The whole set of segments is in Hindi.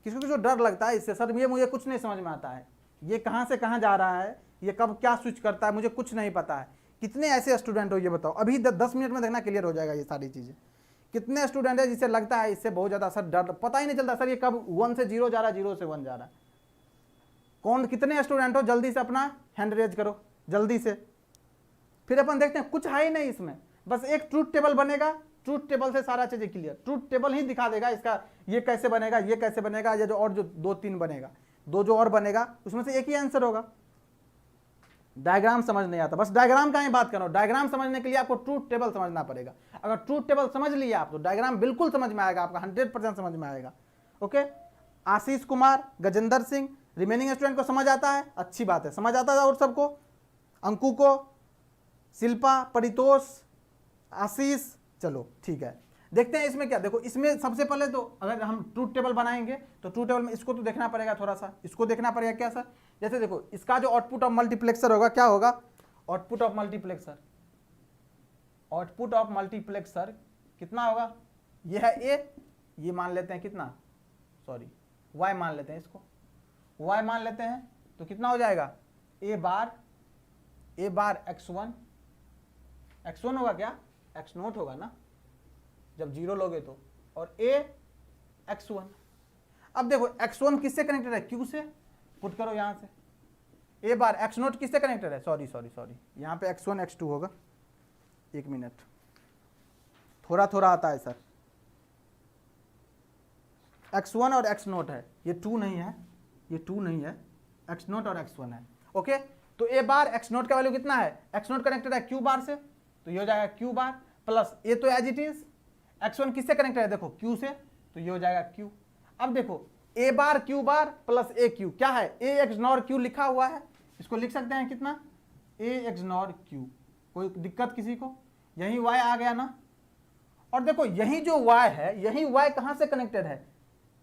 किसी को जो डर लगता है इससे, सर ये मुझे कुछ नहीं समझ में आता है, ये कहाँ से कहाँ जा रहा है, ये कब क्या स्विच करता है, मुझे कुछ नहीं पता है। कितने ऐसे स्टूडेंट हो ये बताओ, अभी 10 मिनट में देखना क्लियर हो जाएगा ये सारी चीज़ें। कितने स्टूडेंट है जिसे लगता है इससे बहुत ज़्यादा सर डर, पता ही नहीं चलता सर ये कब 1 से 0 जा रहा है, 0 से 1 जा रहा है। कौन कितने स्टूडेंट हो, जल्दी से अपना हैंड रेज करो जल्दी से। फिर अपन देखते हैं, कुछ है ही नहीं इसमें, बस एक ट्रूथ टेबल बनेगा, ट्रूथ टेबल से सारा चीज़ें क्लियर, ट्रूथ टेबल ही दिखा देगा इसका ये कैसे बनेगा, ये कैसे बनेगा, ये जो और जो 2-3 बनेगा, 2 जो और बनेगा उसमें से एक ही आंसर होगा। डायग्राम समझ नहीं आता, बस डायग्राम का ही बात करो। डायग्राम समझने के लिए आपको ट्रूथ टेबल समझना पड़ेगा। अगर ट्रूथ टेबल समझ लिया आप तो डायग्राम बिल्कुल समझ में आएगा, आपका 100% समझ में आएगा। Okay, Ashish Kumar, Gajendra Singh, remaining student को समझ आता है, अच्छी बात है, समझ आता है और सबको, अंकु को, शिल्पा, परितोष, आशीष, चलो ठीक है। देखते हैं इसमें क्या, देखो इसमें सबसे पहले तो अगर हम ट्रूथ टेबल बनाएंगे तो ट्रूथ टेबल में इसको तो देखना पड़ेगा, थोड़ा सा इसको देखना पड़ेगा। क्या सर, जैसे देखो इसका जो आउटपुट ऑफ मल्टीप्लेक्सर होगा क्या होगा, output of multiplexer, output of multiplexer कितना होगा, ये है ए, ये मान लेते हैं कितना, सॉरी वाई मान लेते हैं, इसको वाई मान लेते हैं, तो कितना हो जाएगा, ए बार x1 होगा क्या, x0 होगा ना जब 0 लोगे तो, और a x1। अब देखो x1 किससे कनेक्टेड है, q से, पुट करो यहां से, a बार x0 किससे कनेक्टेड है, सॉरी यहां पे x1 x2 होगा, 1 मिनट, थोड़ा थोड़ा आता है सर, x1 और x0 है, ये 2 नहीं है, ये 2 नहीं है, x0 और x1 है। ओके, तो a बार x0 का वैल्यू कितना है, x0 कनेक्टेड है q बार से, तो ये हो जाएगा q बार प्लस a, तो एज इट इज, x1 किससे कनेक्टेड है, देखो q से, तो ये हो जाएगा q। अब देखो a bar q bar plus a q क्या है, a XNOR q लिखा हुआ है, इसको लिख सकते हैं कितना, a XNOR q, कोई दिक्कत किसी को, यही y आ गया ना। और देखो यही जो y है, यही y कहां से कनेक्टेड है,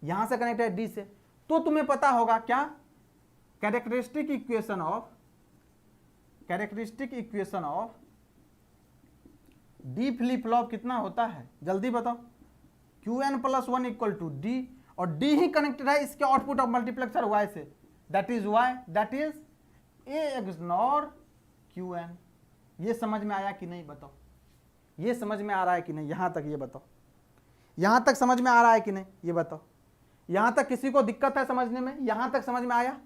यहां से कनेक्टेड है d से, तो तुम्हें पता होगा क्या, characteristic equation of D flip flop कितना होता है, जल्दी बताओ, Qn+1 इक्वल टू डी, और डी ही कनेक्टेड है इसके आउटपुट ऑफ मल्टीप्लेक्सर y से, that is a XNOR Qn। ये समझ में आया कि नहीं बताओ, ये समझ में आ रहा है कि नहीं, यहां तक ये बताओ, यहां तक समझ में आ रहा है कि नहीं ये बताओ, यहां तक किसी को दिक्कत है समझने में, यहां तक समझ में आया।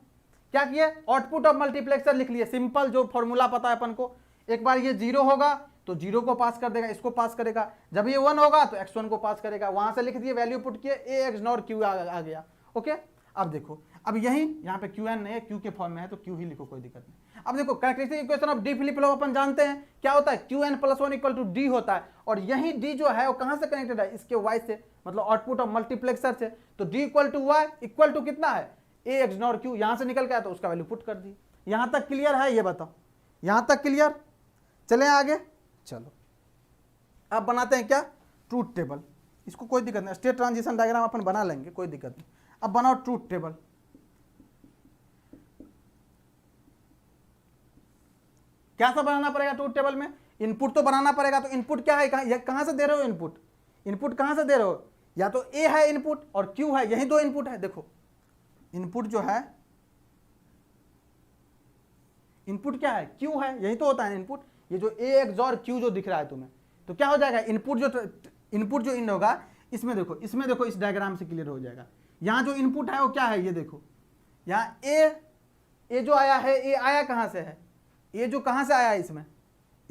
क्या किए, आउटपुट ऑफ मल्टीप्लेक्सर लिख लिए, सिंपल जो फॉर्मूला पता है अपन को, एक बार ये 0 होगा तो 0 को पास कर देगा, इसको पास करेगा, जब ये 1 होगा तो x1 को पास करेगा, वहां से लिख दिए, वैल्यू पुट किए, a XNOR q आ गया। ओके, अब देखो, अब यही यहाँ पे Qn नहीं है, Q के फॉर्म में है तो Q ही लिखो, कोई दिक्कत नहीं। अब देखो characteristic equation of D flip flop अपन जानते हैं क्या होता है, Qn+1 इक्वल टू डी होता है, और यही d जो है वो कहां से कनेक्टेड है, इसके y से, मतलब आउटपुट ऑफ मल्टीप्लेक्सर से, तो d equal to y equal to कितना है, a XNOR q, यहां से निकल के आया तो उसका वैल्यू पुट कर दी। यहां तक क्लियर है, ये बताओ, यहां तक क्लियर, चलें आगे, चलो अब बनाते हैं क्या, ट्रूथ टेबल, इसको कोई दिक्कत नहीं, स्टेट ट्रांजिशन डायग्राम अपन बना लेंगे, कोई दिक्कत नहीं। अब बनाओ ट्रूथ टेबल, क्या सा बनाना पड़ेगा ट्रूथ टेबल में, इनपुट तो बनाना पड़ेगा, तो इनपुट क्या है, कहां से दे रहे हो इनपुट, इनपुट कहां से दे रहे हो, या तो a है इनपुट और q है, यही 2 इनपुट है। देखो इनपुट जो है, इनपुट क्या है, q है, यही तो होता है इनपुट, ये जो a XOR q जो दिख रहा है तुम्हें, तो क्या हो जाएगा, इनपुट जो इन होगा, इसमें देखो इस डायग्राम से क्लियर हो जाएगा। यहां जो इनपुट है वो क्या है, ये देखो यहाँ a जो आया है, a आया कहां से है, a जो कहां से आया है,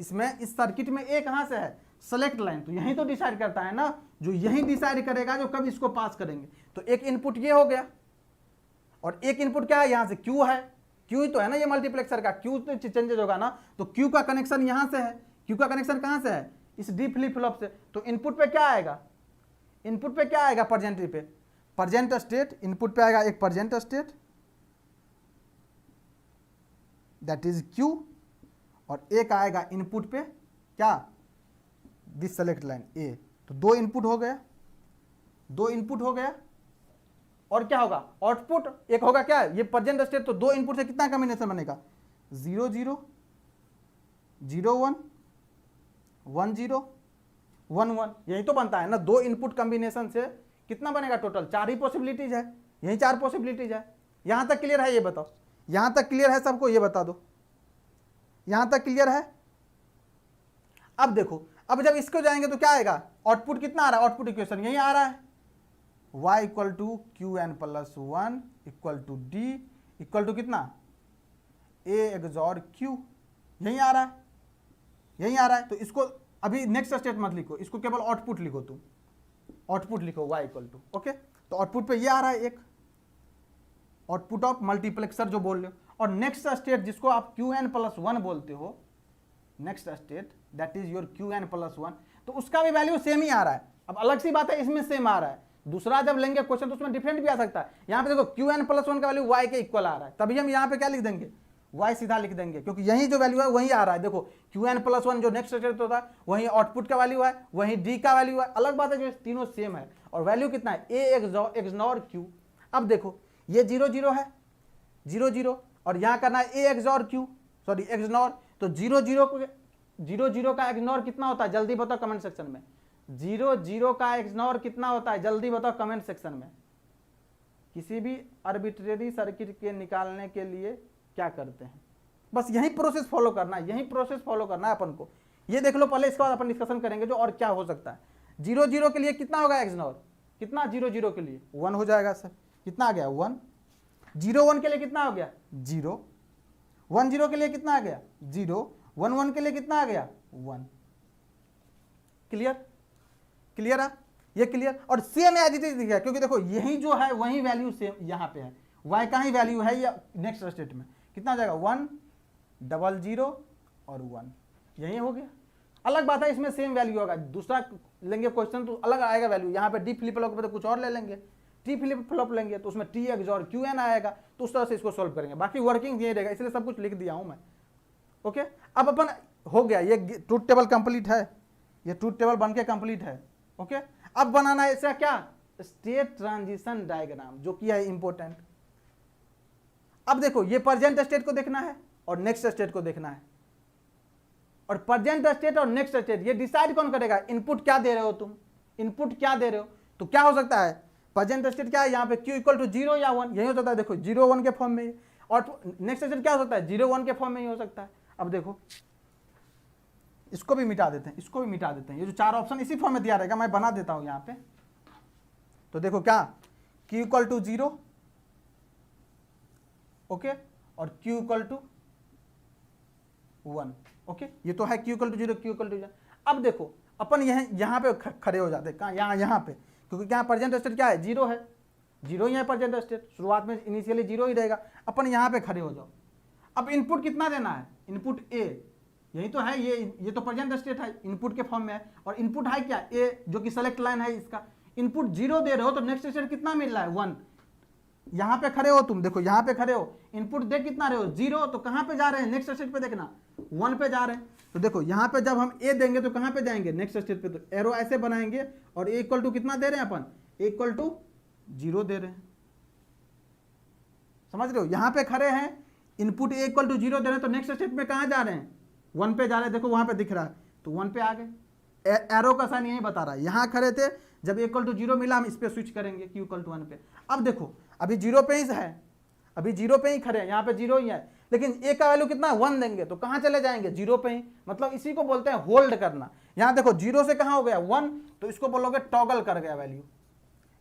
इसमें इस सर्किट में a कहां से है, सेलेक्ट लाइन, तो यही तो डिसाइड करता है ना, जो यही डिसाइड करेगा जो कब इसको पास करेंगे। तो एक इनपुट ये हो गया, और एक इनपुट क्या है, यहां से q है, q ही तो है ना ये मल्टीप्लेक्सर का, q तो चेंजेज होगा ना, तो q का कनेक्शन यहां से है, q का कनेक्शन कहां से है, इस डी फ्लिप फ्लॉप से, तो इनपुट पे क्या आएगा, इनपुट पे क्या आएगा, परजेंटरी पे, परजेंट स्टेट, इनपुट पे आएगा एक present state that is q, और एक आएगा इनपुट पे क्या, दिस सेलेक्ट लाइन a, तो 2 इनपुट हो गया, 2 इनपुट हो गया, और क्या होगा, आउटपुट एक होगा क्या, ये परजेंट स्टेट, तो 2 इनपुट से कितना कॉम्बिनेशन बनेगा, 0 0 0 1 1 0 1 1, यही तो बनता है ना, 2 इनपुट कॉम्बिनेशन से कितना बनेगा टोटल, 4 ही पॉसिबिलिटीज है, यही 4 पॉसिबिलिटीज है। यहां तक क्लियर है? ये बताओ, यहां तक क्लियर है सबको? ये बता दो, यहां तक क्लियर है? अब देखो, अब जब इसको जाएंगे तो क्या आएगा? आउटपुट कितना आ रहा है? आउटपुट इक्वेशन यही आ रहा है, y equal to Q N plus 1 equal to D equal to कितना? a एक्सॉर q, यही आ रहा है, यही आ रहा है। तो इसको अभी नेक्स्ट स्टेट मत लिखो, इसको केवल आउटपुट लिखो, तुम आउटपुट लिखो y इक्वल टू, ओके। तो आउटपुट पे ये आ रहा है एक आउटपुट ऑफ मल्टीप्लेक्सर जो बोल रहे हो, और नेक्स्ट स्टेट जिसको आप क्यू एन प्लस 1 बोलते हो, next state that is your Q N plus 1, तो उसका भी वैल्यू सेम ही आ रहा है। अब अलग सी बात है इसमें सेम आ रहा है, दूसरा जब लेंगे क्वेश्चन तो उसमें डिफरेंट भी आ सकता है। यहाँ पे देखो क्यू एन प्लस 1 का वैल्यू y के इक्वल आ रहा है, तभी हम यहाँ पे क्या लिख देंगे? y सीधा लिख देंगे, क्योंकि यही जो वैल्यू है वही आ रहा है। देखो क्यू एन प्लस 1 जो नेक्स्ट स्टेट होता है वही आउटपुट का वैल्यू है, वही डी का वैल्यू है। अलग बात है जो तीनों सेम है, और वैल्यू कितना है? a XNOR q। अब देखो ये 0 0 है, 0 0, और यहाँ करना है a XOR q, sorry XNOR. तो 0 0 का एक्सनॉर कितना होता है? जल्दी बताओ कमेंट सेक्शन में। 0 0 का एक्सनॉर कितना होता है? जल्दी बताओ कमेंट सेक्शन में। किसी भी आर्बिट्रेरी सर्किट के निकालने के लिए क्या करते हैं? बस यही प्रोसेस फॉलो करना है, यही प्रोसेस फॉलो करना है अपन को। ये देख लो पहले, इसके बाद अपन डिस्कशन करेंगे जो और क्या हो सकता है। 0 0 के लिए कितना होगा एक्सनॉर? कितना 0 0 के लिए? 1 हो जाएगा सर। कितना आ गया? 1। 0 1 के लिए कितना हो गया? 0। 1 0 के लिए कितना आ गया? 0। 1 1 के लिए कितना आ गया? 1। क्लियर? क्लियर है? ये क्लियर? और सेम एज इट इज दिखा, क्योंकि देखो यही जो है वही वैल्यू सेम यहाँ पे है, y का ही वैल्यू है या नेक्स्ट स्टेट में कितना आ जाएगा? 1 0 0 और 1, यही हो गया। अलग बात है इसमें सेम वैल्यू होगा, दूसरा लेंगे क्वेश्चन तो अलग आएगा वैल्यू। यहाँ पे डी फ्लिप फ्लॉप पे तो कुछ और ले लेंगे, टी फ्लिप फ्लॉप लेंगे तो उसमें टी एक्सॉर क्यू एन आएगा, तो उस तरह से इसको सॉल्व करेंगे। बाकी वर्किंग ये रहेगा, इसलिए सब कुछ लिख दिया हूँ मैं, ओके। अब अपन हो गया, ये ट्रूथ टेबल कंप्लीट है, ये ट्रूथ टेबल बन के कंप्लीट है, ओके। अब बनाना है इसका क्या? स्टेट ट्रांजिशन डायग्राम, जो कि है इंपॉर्टेंट। अब देखो ये प्रेजेंट स्टेट को देखना है और नेक्स्ट स्टेट को देखना है, और प्रेजेंट स्टेट और नेक्स्ट स्टेट ये डिसाइड कौन करेगा? इनपुट क्या दे रहे हो तुम, इनपुट क्या दे रहे हो। तो क्या हो सकता है? प्रेजेंट स्टेट क्या है यहाँ पे? q इक्वल टू 0 या 1, यही हो सकता है। देखो 0 1 के फॉर्म में, और नेक्स्ट स्टेट क्या हो सकता है? 0 1 के फॉर्म में ही हो सकता है। अब देखो इसको भी मिटा देते हैं, इसको भी मिटा देते हैं, ये जो 4 ऑप्शन इसी फॉर्म में दिया रहेगा, मैं बना देता हूं यहाँ पे। तो देखो क्या, q इक्वल टू 0, ओके, और q इक्वल टू 1, ओके। ये तो है q equal to 0, q equal to 1। अब देखो अपन यहाँ पे खड़े हो जाते हैं, कहाँ? यहाँ पे, क्योंकि क्या प्रेजेंट स्टेट क्या है? 0 है, 0 ही है प्रेजेंट स्टेट, शुरुआत में इनिशियली 0 ही रहेगा। अपन यहाँ पे खड़े हो जाओ। अब इनपुट कितना देना है? इनपुट a, यही तो है, ये तो प्रेजेंट स्टेट है, इनपुट के फॉर्म में है, और इनपुट है क्या? a, जो कि सेलेक्ट लाइन है इसका। इनपुट 0 दे रहे हो तो नेक्स्ट स्टेट कितना मिल रहा है? 1। यहाँ पे खड़े हो तुम, देखो यहाँ पे खड़े हो, इनपुट दे कितना रहे हो? 0, तो कहाँ पे जा रहे हैं? नेक्स्ट स्टेट पे देखना, 1 पे जा रहे हैं। तो देखो यहाँ पे जब हम a देंगे तो कहाँ पे जाएंगे? नेक्स्ट स्टेट पे। तो एरो ऐसे बनाएंगे, और a इक्वल टू कितना दे रहे हैं अपन? a इक्वल टू 0 दे रहे हैं, समझ रहे हो? यहाँ पे खड़े हैं, इनपुट a इक्वल टू 0 दे रहे हैं, तो नेक्स्ट स्टेट में कहाँ जा रहे हैं? 1 पे जा रहे हैं। देखो वहां पे दिख रहा है, तो 1 पे आ गए। एरो का साइन यही बता रहा है, यहाँ खड़े थे, जब इक्वल टू 0 मिला हम इस पे स्विच करेंगे, q इक्वल टू 1 पे। अब देखो अभी 0 पे ही है, अभी 0 पे ही खड़े हैं, यहाँ पे 0 ही है, लेकिन a का वैल्यू कितना है? 1 देंगे तो कहाँ चले जाएंगे? 0 पे ही। मतलब इसी को बोलते हैं होल्ड करना। यहाँ देखो 0 से कहाँ हो गया? 1, तो इसको बोलोगे टॉगल कर गया वैल्यू।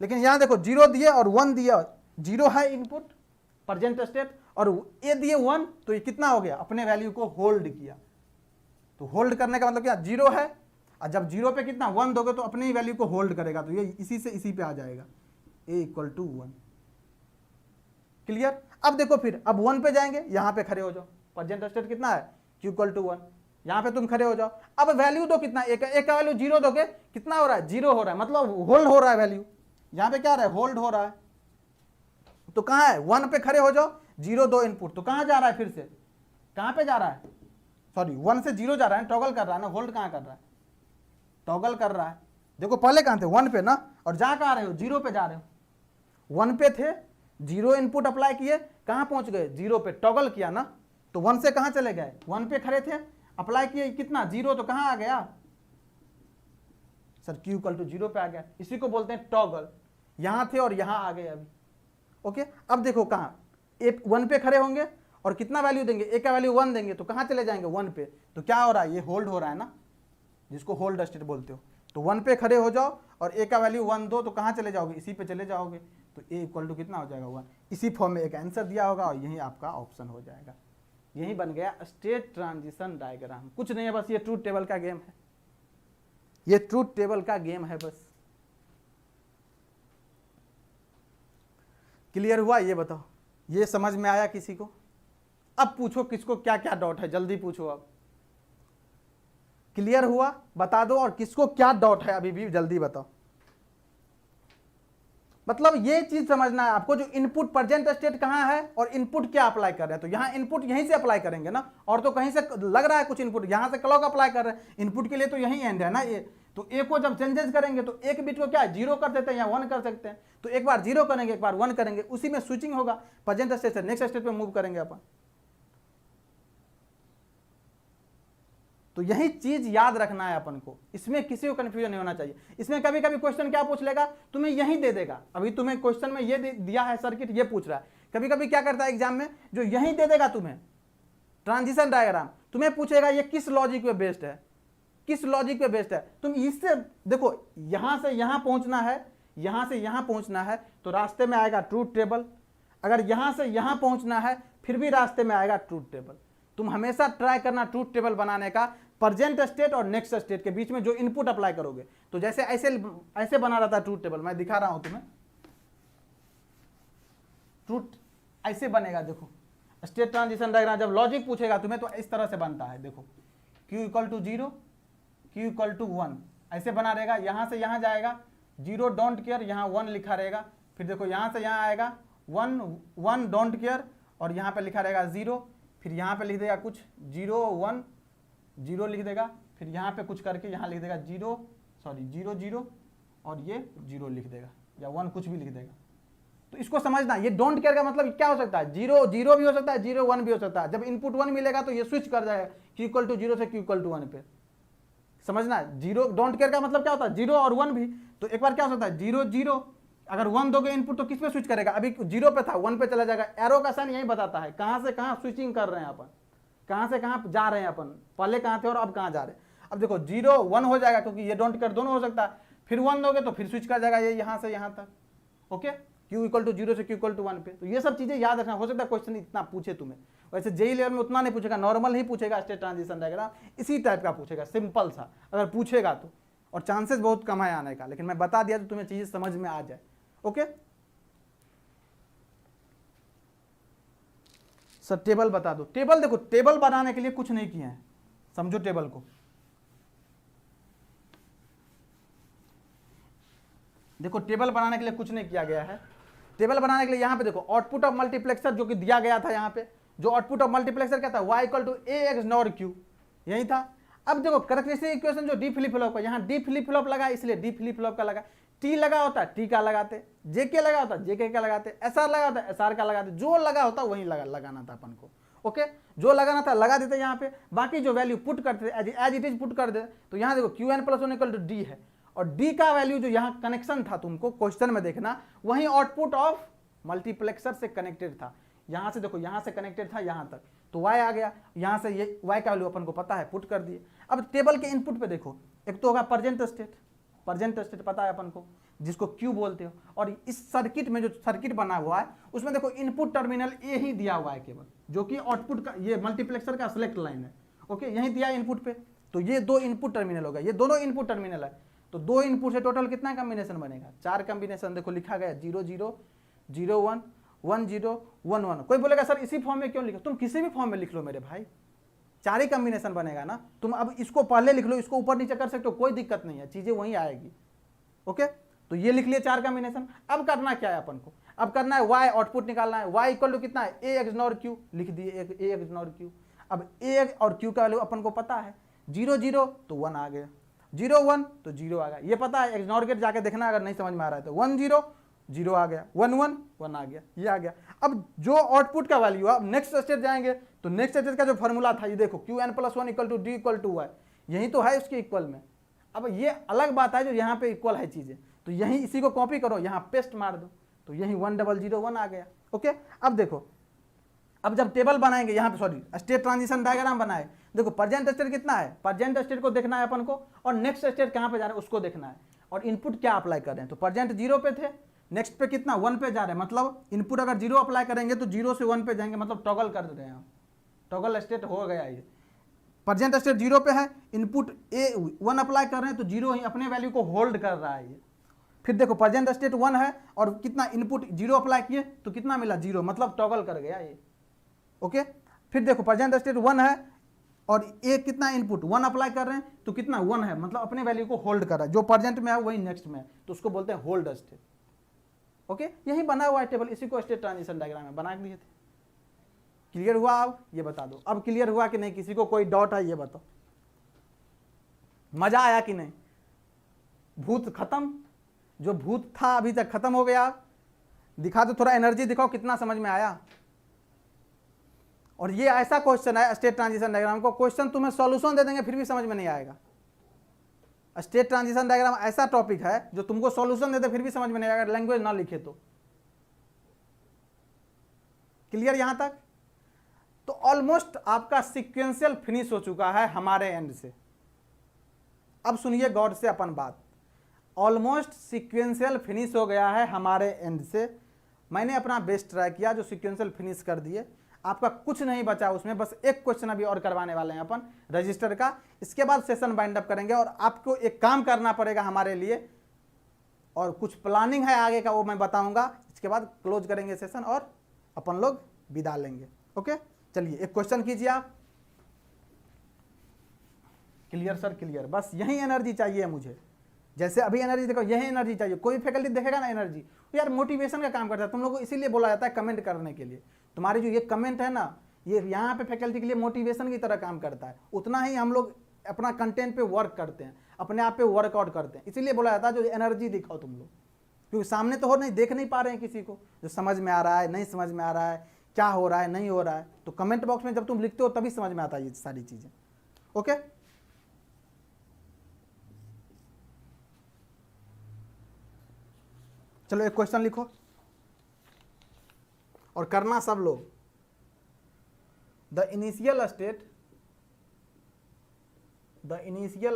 लेकिन यहाँ देखो 0 दिए और 1 दिया, 0 है इनपुट प्रेजेंट स्टेट, और a दिए 1, तो ये कितना हो गया? अपने वैल्यू को होल्ड किया। तो होल्ड करने का मतलब क्या? 0 है, और जब 0 पे कितना? 1 दोगे तो अपनी ही वैल्यू को होल्ड करेगा, तो ये इसी से इसी पे आ जाएगा, a इक्वल टू 1। क्लियर? अब देखो फिर, अब 1 पे जाएंगे, यहाँ पे खड़े हो जाओ, प्रेजेंट स्टेट कितना है? q इक्वल टू 1, यहाँ पे तुम खड़े हो जाओ। अब वैल्यू दो कितना? a का वैल्यू 0 दोगे, कितना हो रहा है? 0 हो रहा है, मतलब होल्ड हो रहा है वैल्यू। यहाँ पे क्या हो रहा है? होल्ड हो रहा है। तो कहाँ है? 1 पे खड़े हो जाओ, 0 दो इनपुट, तो कहाँ जा रहा है? फिर से कहाँ पे जा रहा है? सॉरी 1 से 0 जा रहा है, टॉगल कर रहा है ना, होल्ड कहाँ कर रहा है? टॉगल कर रहा है। देखो पहले कहाँ थे? 1 पे ना, और जा कहाँ रहे हो? 0 पे जा रहे हो। 1 पे थे, 0 इनपुट अप्लाई किए, कहाँ पहुंच गए? 0 पे, टॉगल किया ना, तो 1 से कहाँ चले गए? 1 पे खड़े थे, अप्लाई किए कितना? 0, तो कहाँ आ गया सर? q इक्वल टू 0 पे आ गया। इसी को बोलते हैं टॉगल। यहाँ थे और यहाँ आ गए अभी, ओके, अब देखो कहाँ ए 1 पे खड़े होंगे और कितना वैल्यू देंगे, ए का वैल्यू 1 देंगे तो कहाँ चले जाएंगे 1 पे, तो क्या हो रहा है, ये होल्ड हो रहा है ना, जिसको होल्ड स्टेट बोलते हो। तो 1 पे खड़े हो जाओ और ए का वैल्यू 1 दो तो कहाँ चले जाओगे, इसी पे चले जाओगे, तो ए इक्वल टू कितना हो जाएगा 1। इसी फॉर्म में एक आंसर दिया होगा और यही आपका ऑप्शन हो जाएगा। यही बन गया स्टेट ट्रांजिशन डायग्राम। कुछ नहीं है, बस ये ट्रूथ टेबल का गेम है, ये ट्रूथ टेबल का गेम है बस। क्लियर हुआ, ये बताओ, ये समझ में आया किसी को? अब पूछो किसको क्या क्या डाउट है, जल्दी पूछो। अब क्लियर हुआ, बता दो, और किसको क्या डाउट है अभी भी जल्दी बताओ। मतलब ये चीज समझना है आपको, जो इनपुट प्रेजेंट स्टेट कहां है और इनपुट क्या अप्लाई कर रहे हैं। तो यहां इनपुट यहीं से अप्लाई करेंगे ना, और तो कहीं से लग रहा है कुछ इनपुट, यहां से क्लॉक अप्लाई कर रहे हैं, इनपुट के लिए तो यही एंड है ना ये। तो ए को जब चेंजेस करेंगे तो एक बिट को क्या जीरो कर देते हैं या 1 कर सकते हैं, तो एक बार जीरो करेंगे एक बार 1 करेंगे, उसी में स्विचिंग होगा, प्रेजेंट स्टेट से नेक्स्ट स्टेट पे मूव करेंगे अपन। तो यही चीज याद रखना है अपन को, इसमें किसी को कंफ्यूजन नहीं होना चाहिए। इसमें कभी कभी क्वेश्चन क्या पूछ लेगा, तुम्हें यही दे देगा। अभी तुम्हें क्वेश्चन में ये दिया है सर्किट, ये पूछ रहा है। कभी कभी क्या करता है एग्जाम में, जो यही दे देगा तुम्हें ट्रांजिशन डायग्राम, तुम्हें पूछेगा ये किस लॉजिक पे बेस्ड है, किस लॉजिक पे बेस्ड है। तुम इससे देखो, यहां से यहां पहुंचना है, यहां से यहां पहुंचना है तो रास्ते में आएगा ट्रूथ टेबल। अगर यहां से यहां पहुंचना है फिर भी रास्ते में आएगा ट्रूथ टेबल। तुम हमेशा ट्राई करना ट्रूथ टेबल बनाने का, प्रेजेंट स्टेट और नेक्स्ट स्टेट के बीच में जो इनपुट अप्लाई करोगे। तो जैसे ऐसे बना रहा था ट्रूथ टेबल, मैं दिखा रहा हूं तुम्हें, ट्रूथ ऐसे बनेगा। देखो स्टेट ट्रांजिशन डायग्राम जब लॉजिक पूछेगा तुम्हें तो इस तरह से बनता है। देखो Q equal to 0, Q equal to 1 ऐसे बना रहेगा। यहां से यहां जाएगा 0 डोंट केयर, यहाँ 1 लिखा रहेगा। फिर देखो यहां से यहां आएगा 1 डोंट केयर और यहाँ पे लिखा रहेगा 0। फिर यहाँ पे लिख देगा कुछ 0 1 0 लिख देगा। फिर यहाँ पे कुछ करके यहाँ लिख देगा 0 0 और ये 0 लिख देगा या 1 कुछ भी लिख देगा। तो इसको समझना, ये डोंट केयर का मतलब क्या हो सकता है, 0 0 भी हो सकता है, 0 1 भी हो सकता है। जब इनपुट 1 मिलेगा तो ये स्विच कर जाएगा Q इक्वल टू 0 से Q इक्वल टू 1 पे। समझना, 0 डोंट केयर का मतलब क्या होता है, 0 और 1 भी। तो एक बार क्या हो सकता है 0 0, अगर 1 दोगे इनपुट तो किस पे स्विच करेगा, अभी 0 पे था 1 पे चला जाएगा। एरो का साइन यही बताता है कहां से कहां स्विचिंग कर रहे हैं अपन, कहां से कहां जा रहे हैं अपन, पहले कहां थे और अब कहां जा रहे हैं। अब देखो 0 1 हो जाएगा क्योंकि ये डोंट केयर दोनों हो सकता है। फिर 1 दोगे तो फिर स्विच कर जाएगा ये यहां से यहां तक। ओके, Q इक्वल टू 0 से Q इक्वल टू 1 पे। तो ये सब चीजें याद रखना। हो सकता है क्वेश्चन इतना पूछे तुम्हें, वैसे जेई लेवल में उतना नहीं पूछेगा, नॉर्मल ही पूछेगा, स्टेट ट्रांजिशन डायग्राम इसी टाइप का पूछेगा, सिंपल सा अगर पूछेगा तो। और चांसेस बहुत कम है आने का, लेकिन मैं बता दिया तो तुम्हें चीजें समझ में आ जाए। ओके सर, टेबल बता दो। टेबल देखो, टेबल बनाने के लिए कुछ नहीं किया है, समझो टेबल को। देखो टेबल बनाने के लिए कुछ नहीं किया गया है। टेबल बनाने के लिए यहाँ पे देखो आउटपुट ऑफ मल्टीप्लेक्सर जो कि दिया गया था, यहाँ पे जो आउटपुट ऑफ मल्टीप्लेक्सर क्या था, y equal to A XNOR Q, यही था। अब देखो कैरेक्टरिस्टिक इक्वेशन जो डी फ्लिप फ्लॉप का, यहाँ डी फ्लिप फ्लॉप लगा इसलिए डी फ्लिप फ्लॉप का लगा, टी लगा होता टी का लगाते, जेके लगा होता जेके का लगाते, एसआर लगा होता एसआर का लगाते, जो लगा होता वही लगाना था अपन को। ओके, जो लगाना था लगा देते यहाँ पे, बाकी जो वैल्यू पुट करते एज इट इज पुट कर दे। तो यहाँ देखो Q N plus 1 equal to D है, और डी का वैल्यू जो यहाँ कनेक्शन था तुमको क्वेश्चन में देखना, वही आउटपुट ऑफ मल्टीप्लेक्सर से कनेक्टेड था। यहाँ से देखो यहाँ से कनेक्टेड था यहाँ तक, तो y आ गया, यहाँ से ये y का वैल्यू अपन को पता है, पुट कर दिए। अब टेबल के इनपुट पे देखो, एक तो होगा प्रेजेंट स्टेट पता है अपन को, जिसको Q बोलते हो। और इस सर्किट में जो सर्किट बना हुआ है उसमें देखो इनपुट टर्मिनल ए ही दिया हुआ है केवल, जो कि आउटपुट का ये मल्टीप्लेक्सर का सिलेक्ट लाइन है। ओके, यही दिया इनपुट पे, तो ये 2 इनपुट टर्मिनल होगा, ये दोनों इनपुट टर्मिनल है। तो 2 इनपुट से टोटल कितना कॉम्बिनेशन बनेगा, 4 कॉम्बिनेशन। देखो लिखा गया 0 0 0 1 1 0 1 1। कोई बोलेगा सर इसी फॉर्म में क्यों लिखा, तुम किसी भी फॉर्म में लिख लो मेरे भाई, 4 ही कॉम्बिनेशन बनेगा ना। तुम अब इसको पहले लिख लो, इसको ऊपर नीचे कर सकते हो, कोई दिक्कत नहीं है, चीजें वहीं आएगी। ओके, तो ये लिख लिया 4 कॉम्बिनेशन। अब करना क्या है अपन को, अब करना है y आउटपुट निकालना है। y इक्वल टू कितना है, ए एक्स नॉर क्यू, लिख दिए ए एक्स नॉर क्यू। अब ए और क्यू का वैल्यू अपन को पता है, 0 0 तो 1 आ गया, 0 1 तो 0 आ गया, ये पता है। इग्नोर गेट जाके देखना अगर नहीं समझ में आ रहा है तो 1 0 0 आ गया, 1 1 1 आ गया, ये आ गया। अब जो आउटपुट का वैल्यू है, अब नेक्स्ट स्टेट जाएंगे तो नेक्स्ट स्टेट का जो फॉर्मूला था, ये देखो Q N plus 1 equal to D equal to Y, यही तो है उसके इक्वल में। अब ये अलग बात है जो यहाँ पे इक्वल है चीजें, तो यही इसी को कॉपी करो, यहाँ पेस्ट मार दो, तो यही 1001 आ गया। ओके, अब देखो, अब जब टेबल बनाएंगे यहाँ पे, सॉरी स्टेट ट्रांजिशन डायग्राम बनाए, देखो प्रेजेंट स्टेट कितना है, प्रेजेंट स्टेट को देखना है अपन को, और नेक्स्ट स्टेट कहाँ पे जा रहे हैं उसको देखना है, और इनपुट क्या अप्लाई कर रहे हैं। तो प्रेजेंट 0 पे थे, नेक्स्ट पे कितना 1 पे जा रहे हैं, मतलब इनपुट अगर 0 अप्लाई करेंगे तो 0 से 1 पे जाएंगे, मतलब टॉगल कर रहे हैं, टॉगल स्टेट हो गया ये। प्रेजेंट स्टेट 0 पे है, इनपुट ए 1 अप्लाई कर रहे हैं तो 0 ही अपने वैल्यू को होल्ड कर रहा है ये। फिर देखो प्रेजेंट स्टेट 1 है और कितना इनपुट 0 अप्लाई किए तो कितना मिला 0, मतलब टॉगल कर गया ये। ओके, फिर देखो प्रेजेंट स्टेट 1 है और ए कितना इनपुट 1 अप्लाई कर रहे हैं तो कितना 1 है, मतलब अपने वैल्यू को होल्ड कर रहा है, जो प्रेजेंट में है वही नेक्स्ट में है, तो उसको बोलते हैं होल्ड स्टेट। ओके, यही बना हुआ है टेबल, इसी को स्टेट ट्रांजिशन डायग्राम में बना दिए थे। क्लियर हुआ? अब ये बता दो, अब क्लियर हुआ कि नहीं, किसी को कोई डाउट है ये बताओ, मजा आया कि नहीं? भूत खत्म, जो भूत था अभी तक खत्म हो गया। दिखा दो, थोड़ा एनर्जी दिखाओ, कितना समझ में आया। और ये ऐसा क्वेश्चन है स्टेट ट्रांजिशन डायग्राम को, क्वेश्चन तुम्हें सॉल्यूशन दे देंगे फिर भी समझ में नहीं आएगा। स्टेट ट्रांजिशन डायग्राम ऐसा टॉपिक है जो तुमको सॉल्यूशन देते फिर भी समझ में नहीं आएगा, लैंग्वेज ना लिखे तो। क्लियर यहां तक? तो ऑलमोस्ट आपका सीक्वेंशियल फिनिश हो चुका है हमारे एंड से। अब सुनिए गौर से अपन बात, ऑलमोस्ट सीक्वेंशियल फिनिश हो गया है हमारे एंड से। मैंने अपना बेस्ट ट्राई किया, जो सीक्वेंशियल फिनिश कर दिए, आपका कुछ नहीं बचा उसमें, बस एक क्वेश्चन अभी और करवाने वाले हैं अपन रजिस्टर का, इसके बाद सेशन बाइंड अप करेंगे। और आपको एक काम करना पड़ेगा हमारे लिए, और कुछ प्लानिंग है आगे का, वो मैं बताऊंगा। इसके बाद क्लोज करेंगे सेशन और अपन लोग विदा लेंगे। ओके, चलिए एक क्वेश्चन कीजिए आप। Clear sir? क्लियर, बस यही एनर्जी चाहिए मुझे, जैसे अभी एनर्जी देखो, यही एनर्जी चाहिए। कोई फैकल्टी देखेगा ना एनर्जी, यार मोटिवेशन का काम करता है। तुम लोगों को इसीलिए बोला जाता है कमेंट करने के लिए, तुम्हारी जो ये कमेंट है ना, ये यहाँ पे फैकल्टी के लिए मोटिवेशन की तरह काम करता है। उतना ही हम लोग अपना कंटेंट पे वर्क करते हैं, अपने आप पे वर्कआउट करते हैं, इसीलिए बोला जाता है जो एनर्जी दिखाओ तुम लोग, क्योंकि सामने तो हो नहीं, देख नहीं पा रहे हैं किसी को, जो समझ में आ रहा है नहीं समझ में आ रहा है, क्या हो रहा है नहीं हो रहा है। तो कमेंट बॉक्स में जब तुम लिखते हो तभी समझ में आता है ये सारी चीजें। ओके, चलो एक क्वेश्चन लिखो और करना सब लोग। द इनिशियल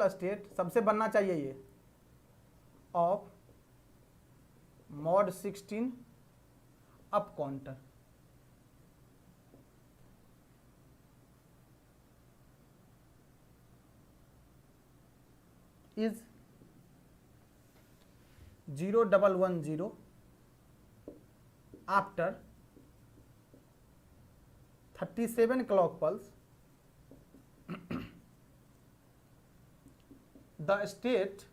स्टेट सबसे बनना चाहिए ये, of mod 16 up counter is 0110 after 37 clock pulse the state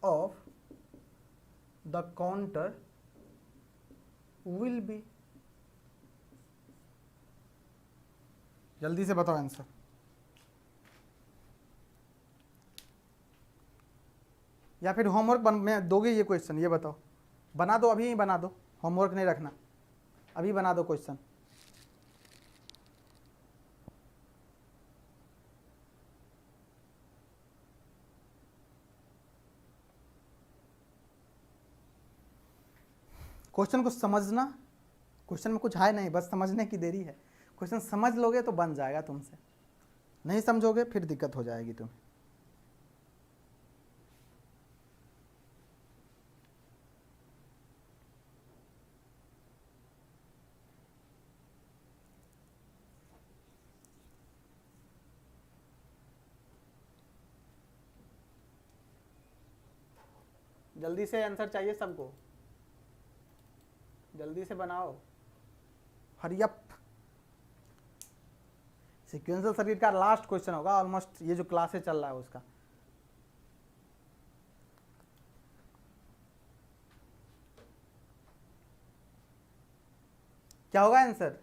of the counter will be। जल्दी से बताओ आंसर। या फिर होमवर्क में दोगे ये क्वेश्चन, ये बताओ। बना दो, अभी ही बना दो, होमवर्क नहीं रखना, अभी बना दो क्वेश्चन। क्वेश्चन को समझना, क्वेश्चन में कुछ है नहीं, बस समझने की देरी है। क्वेश्चन समझ लोगे तो बन जाएगा तुमसे, नहीं समझोगे फिर दिक्कत हो जाएगी तुम्हें। जल्दी से आंसर चाहिए सबको, जल्दी से बनाओ, हरी अप। सीक्वेंशियल सर्किट का लास्ट क्वेश्चन होगा ऑलमोस्ट, ये जो क्लासेस चल रहा है उसका। क्या होगा आंसर?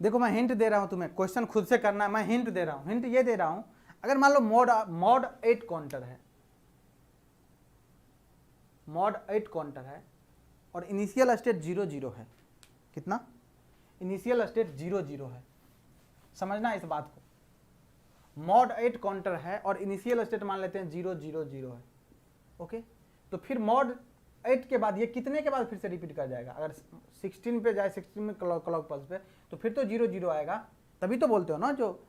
देखो मैं हिंट दे रहा हूं तुम्हें, क्वेश्चन खुद से करना है, मैं हिंट दे रहा हूं। हिंट ये दे रहा हूं, अगर मान लो मॉड 8 काउंटर है, मॉड 8 काउंटर है और इनिशियल स्टेट 0 0 है। कितना? इनिशियल स्टेट 0 0 है। समझना इस बात को। मॉड 8 काउंटर है और इनिशियल स्टेट मान लेते हैं 0 0 0 है। ओके, तो फिर मॉड 8 के बाद ये कितने के बाद फिर से रिपीट कर जाएगा? अगर 16 पे जाए, 16 में क्लॉक पल्स पे, तो फिर तो 0 0 आएगा। तभी तो बोलते हो ना, जो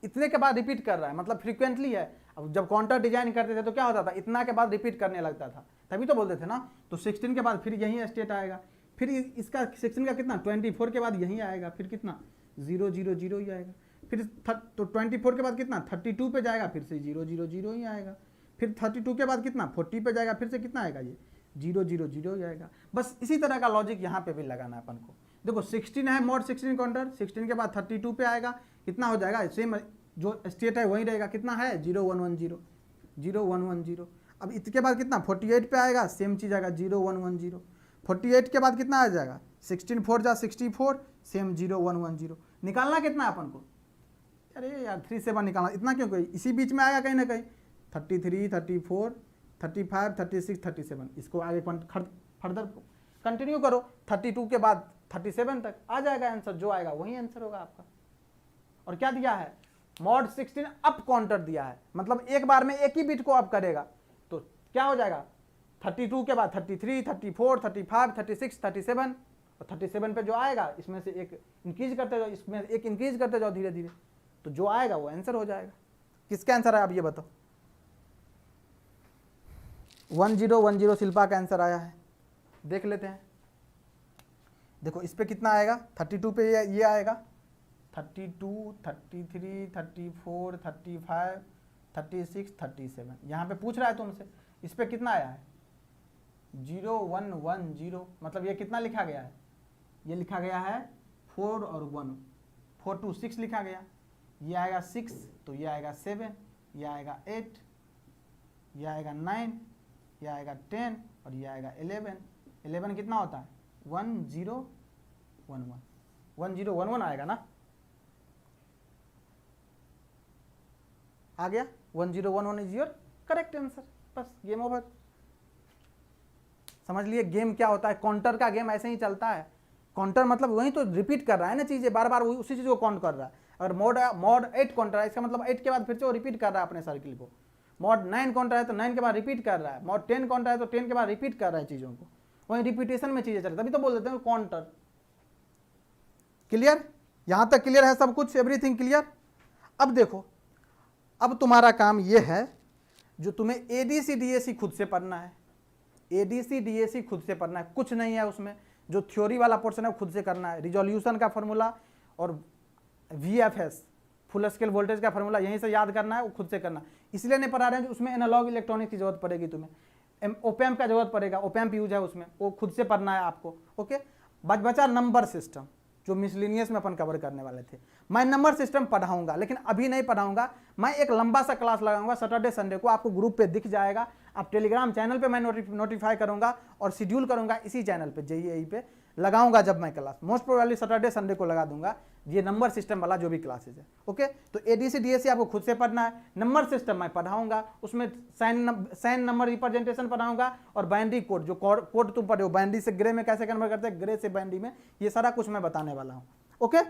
इतने के बाद रिपीट कर रहा है मतलब फ्रीक्वेंटली है। अब जब काउंटर डिजाइन करते थे तो क्या होता था, इतना के बाद रिपीट करने लगता था, तभी तो बोलते थे ना। तो 16 के बाद फिर यही स्टेट आएगा, फिर इसका 16 का कितना 24 के बाद यही आएगा, फिर कितना 0 0 0 ही आएगा। फिर तो 24 के बाद कितना 32 पे जाएगा, फिर से 0 0 0 ही आएगा। फिर 32 के बाद कितना 40 पे जाएगा, फिर से कितना आएगा, ये 0 0 0 ही आएगा। बस इसी तरह का लॉजिक यहाँ पे भी लगाना है अपन को। देखो 16 है मॉड 16 काउंटर, 16 के बाद 32 पे आएगा, कितना हो जाएगा, सेम जो स्टेट है वही रहेगा। कितना है 0 1 1 0 0 1 1 0। अब इसके बाद कितना 48 पे आएगा, सेम चीज़ आएगा 0 1 1 0। 48 के बाद कितना आ जाएगा 16 4 जा 64, सेम 0 1 1 0। निकालना कितना है अपन को? अरे यार 3 7 निकालना, इतना क्यों? कोई इसी बीच में आएगा कहीं ना कहीं, 33 34 35 36 37। इसको आगे फर्दर कंटिन्यू करो, 32 के बाद 37 तक आ जाएगा आंसर। जो आएगा वही आंसर होगा आपका। और क्या दिया है, मॉड 16 अप काउंटर दिया है, मतलब एक बार में एक ही बिट को अप करेगा। तो क्या हो जाएगा 32 के बाद 33 34 35 36 37, और 37 पे जो आएगा इसमें से एक इंक्रीज करते जाओ, इसमें एक इंक्रीज करते जाओ धीरे धीरे, तो जो आएगा वो आंसर हो जाएगा। किसका आंसर है आप ये बताओ? 1010 शिल्पा का आंसर आया है, देख लेते हैं। देखो इस पे कितना आएगा, 32 पे ये आएगा, 32 33 34 35 36 37। यहाँ पे पूछ रहा है तुमसे, इस पे कितना आया है 0 1 1 0, मतलब ये कितना लिखा गया है, ये लिखा गया है 4 और 1, 4 2 6 लिखा गया। ये आएगा 6, तो ये आएगा 7, ये आएगा 8, ये आएगा 9, ये आएगा 10 और ये आएगा 11। 11 कितना होता है 1 0 1 1, 1 0 1 1 आएगा ना, आ गया 1 0 1 1 इज योर करेक्ट आंसर। बस गेम ओवर। समझ लिए गेम क्या होता है? काउंटर का गेम ऐसे ही चलता है। काउंटर मतलब वही तो रिपीट कर रहा है ना चीजें, बार बार वही उसी चीज को काउंट कर रहा है। अगर मॉड 8 काउंटर है, इसका मतलब 8 के बाद फिर से वो रिपीट कर रहा है अपने सर्किल को। मॉड 9 काउंटर है तो 9 के बाद रिपीट कर रहा है। मॉड 10 काउंटर है तो 10 के बाद रिपीट कर रहा है चीजों को। वही रिपीटेशन में चीजें चलती, तभी तो बोल देते हैं काउंटर। क्लियर? यहां तक क्लियर है सब कुछ, एवरीथिंग क्लियर? अब देखो, अब तुम्हारा काम यह है, जो तुम्हें एडीसी डीएसी खुद से पढ़ना है। एडीसी डीएसी खुद से पढ़ना है, कुछ नहीं है उसमें। जो थ्योरी वाला पोर्शन है वो खुद से करना है। रिजोल्यूशन का फॉर्मूला और VFS फुल स्केल वोल्टेज का फॉर्मूला यहीं से याद करना है, वो खुद से करना। इसलिए नहीं पढ़ा रहे हैं, उसमें एनालॉग इलेक्ट्रॉनिक्स की जरूरत पड़ेगी तुम्हें, ओपैम्प का जरूरत पड़ेगा, ओपैम्प यूज है उसमें, वो खुद से पढ़ना है आपको। ओके, बचा नंबर सिस्टम, जो मिसलिनियस में अपन कवर करने वाले थे। मैं नंबर सिस्टम पढ़ाऊंगा, लेकिन अभी नहीं पढ़ाऊंगा। मैं एक लंबा सा क्लास लगाऊंगा सैटरडे संडे को, आपको ग्रुप पे दिख जाएगा। आप टेलीग्राम चैनल पे मैं नोटिफाई करूंगा और शेड्यूल करूंगा इसी चैनल पे, JEE पे लगाऊंगा जब मैं class. Most probably Saturday Sunday को लगा दूंगा ये नंबर सिस्टम वाला जो भी क्लासेज है। ओके, तो ADC DAC आपको खुद से पढ़ना है। नंबर सिस्टम मैं पढ़ाऊंगा, उसमें साइन नंबर रिप्रेजेंटेशन पढ़ाऊंगा और बाइनरी कोड, जो कोड तुम पढ़े हो, बाइनरी से ग्रे में कैसे कन्वर्ट करते हैं, ग्रे से बाइनरी में, ये सारा कुछ मैं बताने वाला हूँ। ओके,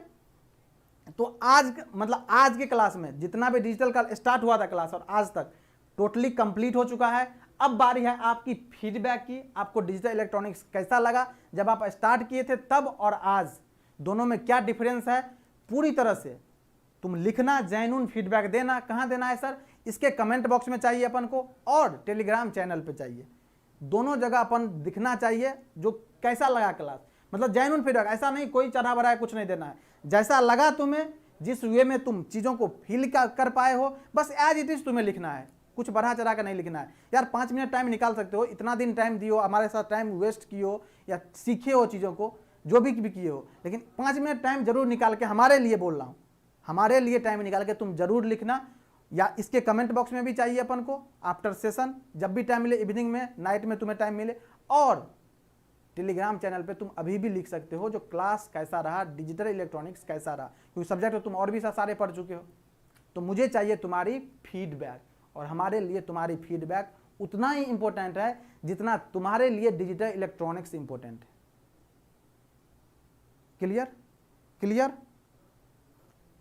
तो आज के क्लास में जितना भी डिजिटल का स्टार्ट हुआ था क्लास और आज तक टोटली कंप्लीट हो चुका है। अब बारी है आपकी फीडबैक की। आपको डिजिटल इलेक्ट्रॉनिक्स कैसा लगा, जब आप स्टार्ट किए थे तब और आज दोनों में क्या डिफरेंस है, पूरी तरह से तुम लिखना, जेन्युइन फीडबैक देना। कहाँ देना है सर? इसके कमेंट बॉक्स में चाहिए अपन को, और टेलीग्राम चैनल पे चाहिए। दोनों जगह अपन दिखना चाहिए जो कैसा लगा क्लास, मतलब जेन्युइन फीडबैक। ऐसा नहीं कोई चढ़ा बढ़ाया कुछ नहीं देना है, जैसा लगा तुम्हें, जिस वे में तुम चीज़ों को फील कर पाए हो, बस एज इट इज तुम्हें लिखना है। कुछ बढ़ा चढ़ा कर नहीं लिखना है। यार 5 मिनट टाइम निकाल सकते हो, इतना दिन टाइम दियो, हमारे साथ टाइम वेस्ट किए या सीखे हो चीज़ों को, जो भी किए हो, लेकिन 5 मिनट टाइम जरूर निकाल के, हमारे लिए बोल रहा हूँ, हमारे लिए टाइम निकाल के तुम जरूर लिखना। या इसके कमेंट बॉक्स में भी चाहिए अपन को, आफ्टर सेशन जब भी टाइम मिले, इवनिंग में, नाइट में तुम्हें टाइम मिले। और टेलीग्राम चैनल पे तुम अभी भी लिख सकते हो जो क्लास कैसा रहा, डिजिटल इलेक्ट्रॉनिक्स कैसा रहा, क्योंकि सब्जेक्ट तो तुम और भी सारे पढ़ चुके हो। तो मुझे चाहिए तुम्हारी फीडबैक, और हमारे लिए तुम्हारी फीडबैक उतना ही इंपॉर्टेंट है जितना तुम्हारे लिए डिजिटल इलेक्ट्रॉनिक्स इंपॉर्टेंट है। Clear clear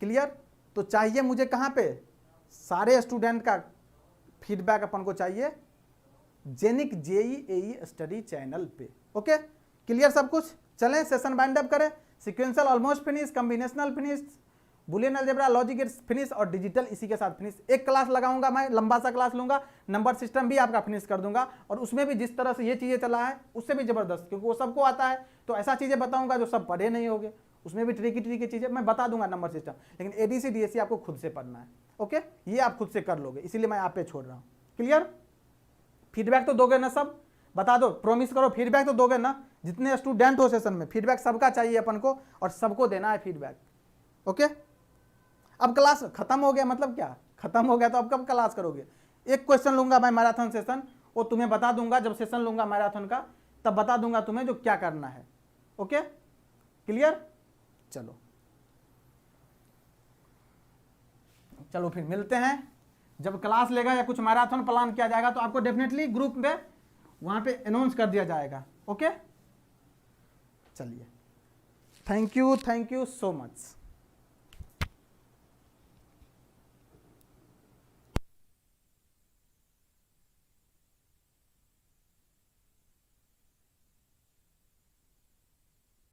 clear. तो चाहिए मुझे कहाँ पे, सारे स्टूडेंट का फीडबैक अपन को चाहिए जेनिक जेईई स्टडी चैनल पे। ओके क्लियर सब कुछ। चलें सेशन बाइंड अप करें। Sequential almost finish, combinational finish, Boolean algebra, logic gates finish और डिजिटल इसी के साथ फिनिश। एक क्लास लगाऊंगा मैं, लंबा सा क्लास लूंगा, नंबर सिस्टम भी आपका फिनिश कर दूंगा, और उसमें भी जिस तरह से ये चीजें चला है उससे भी जबरदस्त, क्योंकि वो सबको आता है। तो ऐसा चीजें बताऊंगा जो सब पढ़े नहीं होंगे, उसमें भी ट्रिकी चीजें मैं बता दूंगा नंबर सिस्टम, लेकिन एडीसी डीएससी आपको खुद से पढ़ना है। ओके ये आप खुद से कर लोगे, इसीलिए मैं आप पे छोड़ रहा हूँ। क्लियर। फीडबैक तो दोगे ना, सब बता दो, प्रॉमिस करो फीडबैक तो दोगे ना। जितने स्टूडेंट हो सेशन में फीडबैक सबका चाहिए अपन को, और सबको देना है फीडबैक। ओके अब क्लास खत्म हो गया, मतलब क्या खत्म हो गया, तो अब कब क्लास करोगे। एक क्वेश्चन लूंगा मैं मैराथन सेशन, वो तुम्हें बता दूंगा जब सेशन लूंगा मैराथन का, तब बता दूंगा तुम्हें जो क्या करना है। Okay clear. चलो चलो फिर मिलते हैं जब क्लास लेगा या कुछ मैराथन प्लान किया जाएगा, तो आपको डेफिनेटली ग्रुप में वहां पे अनाउंस कर दिया जाएगा। ओके चलिए, थैंक यू सो मच।